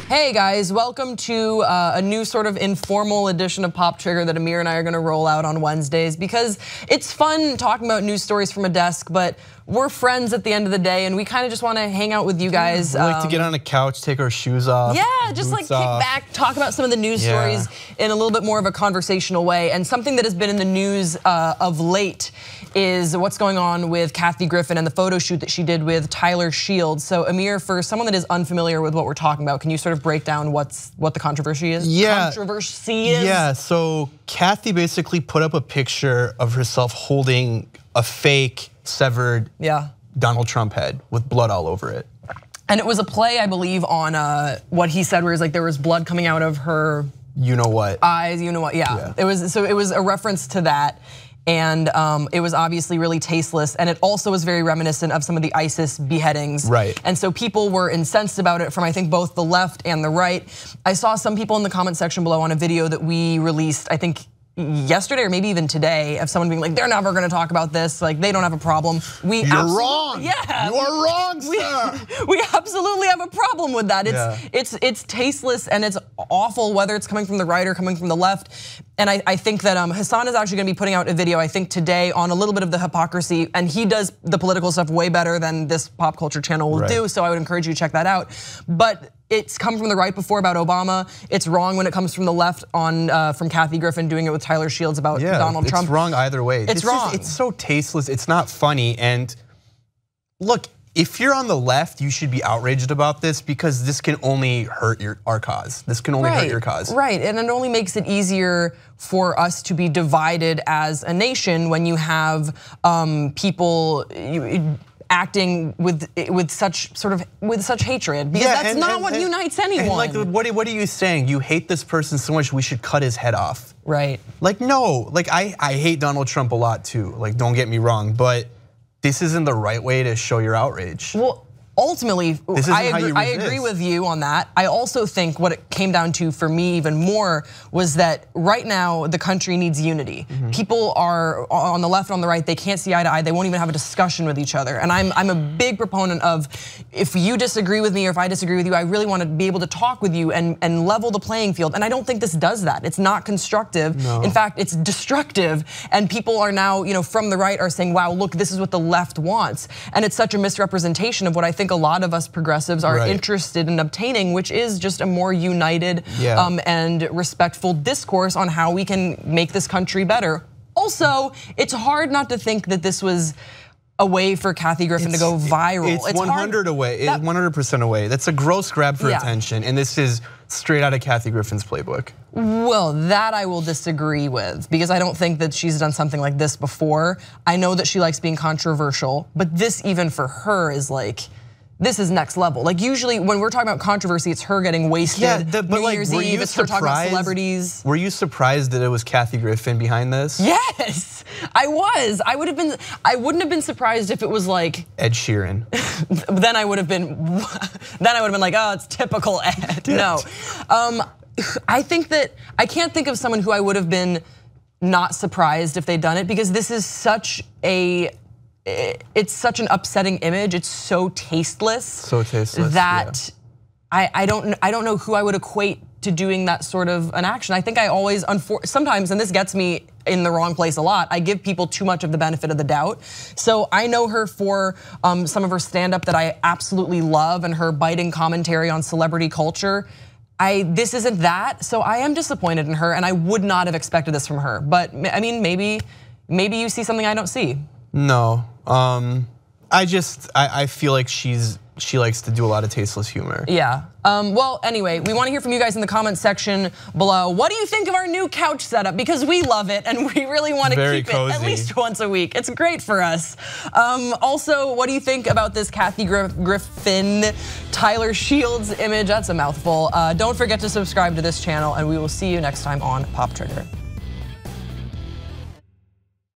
Hey guys, welcome to a new sort of informal edition of Pop Trigger that Amir and I are gonna roll out on Wednesdays because it's fun talking about news stories from a desk, but we're friends at the end of the day and we kind of just wanna hang out with you guys. We like to get on a couch, take our shoes off. Yeah, just like kick back, talk about some of the news stories in a little bit more of a conversational way. And something that has been in the news of late is what's going on with Kathy Griffin and the photo shoot that she did with Tyler Shields. So Amir, for someone that is unfamiliar with what we're talking about, can you sort of break down what the controversy is? Yeah. Controversy is? Yeah, so Kathy basically put up a picture of herself holding a fake severed Donald Trump head with blood all over it. And it was a play, I believe, on what he said, where it's like there was blood coming out of her you know what eyes, you know what, yeah. It was a reference to that. And it was obviously really tasteless, and it also was very reminiscent of some of the ISIS beheadings. Right. And so people were incensed about it from, I think, both the left and the right. I saw some people in the comment section below on a video that we released, I think yesterday or maybe even today, of someone being like, they're never gonna talk about this, like they don't have a problem. You're wrong. Yeah. You are wrong, sir. We absolutely have a problem with that. It's tasteless and it's awful, whether it's coming from the right or coming from the left. And I think that Hasan is actually gonna be putting out a video, I think today, on a little bit of the hypocrisy, and he does the political stuff way better than this pop culture channel will do, so I would encourage you to check that out. But it's come from the right before about Obama. It's wrong when it comes from the left from Kathy Griffin doing it with Tyler Shields about Donald Trump. It's wrong either way. It's wrong. It's so tasteless, it's not funny. And look, if you're on the left, you should be outraged about this because this can only hurt our cause. This can only hurt your cause. Right, and it only makes it easier for us to be divided as a nation when you have people acting with such hatred, because that's not what unites anyone. And like, what are you saying? You hate this person so much we should cut his head off. Right. Like, no, like I hate Donald Trump a lot too. Like, don't get me wrong, but this isn't the right way to show your outrage. Well, ultimately, I agree with you on that. I also think what it came down to for me even more was that right now the country needs unity. People are on the left and on the right, they can't see eye to eye, they won't even have a discussion with each other. And I'm a big proponent of, if you disagree with me or if I disagree with you, I really want to be able to talk with you and level the playing field. And I don't think this does that. It's not constructive. No. In fact, it's destructive. And people are now, from the right are saying, wow, look, this is what the left wants. And it's such a misrepresentation of what I think a lot of us progressives are interested in obtaining, which is just a more united and respectful discourse on how we can make this country better. Also, it's hard not to think that this was a way for Kathy Griffin to go viral. It's 100% away. That's a gross grab for attention, and this is straight out of Kathy Griffin's playbook. Well, that I will disagree with, because I don't think that she's done something like this before. I know that she likes being controversial, but this even for her is like, this is next level. Like usually when we're talking about controversy, it's her getting wasted. New Year's Eve, it's her talking about celebrities. Were you surprised that it was Kathy Griffin behind this? Yes, I was. I wouldn't have been surprised if it was like Ed Sheeran. Then I would have been like, oh, it's typical Ed. No, I think that I can't think of someone who I would have been not surprised if they'd done it, because this is such it's such an upsetting image. It's so tasteless. So tasteless that I don't know who I would equate to doing that sort of an action. I think I always, sometimes, and this gets me in the wrong place a lot, I give people too much of the benefit of the doubt. So I know her for some of her stand-up that I absolutely love, and her biting commentary on celebrity culture. This isn't that, so I am disappointed in her, and I would not have expected this from her. But I mean, maybe you see something I don't see. No, I feel like she likes to do a lot of tasteless humor. Yeah. Well, anyway, we want to hear from you guys in the comment section below. What do you think of our new couch setup? Because we love it and we really want to keep it at least once a week. It's great for us. Also, what do you think about this Kathy Griffin, Tyler Shields image? That's a mouthful. Don't forget to subscribe to this channel, and we will see you next time on Pop Trigger.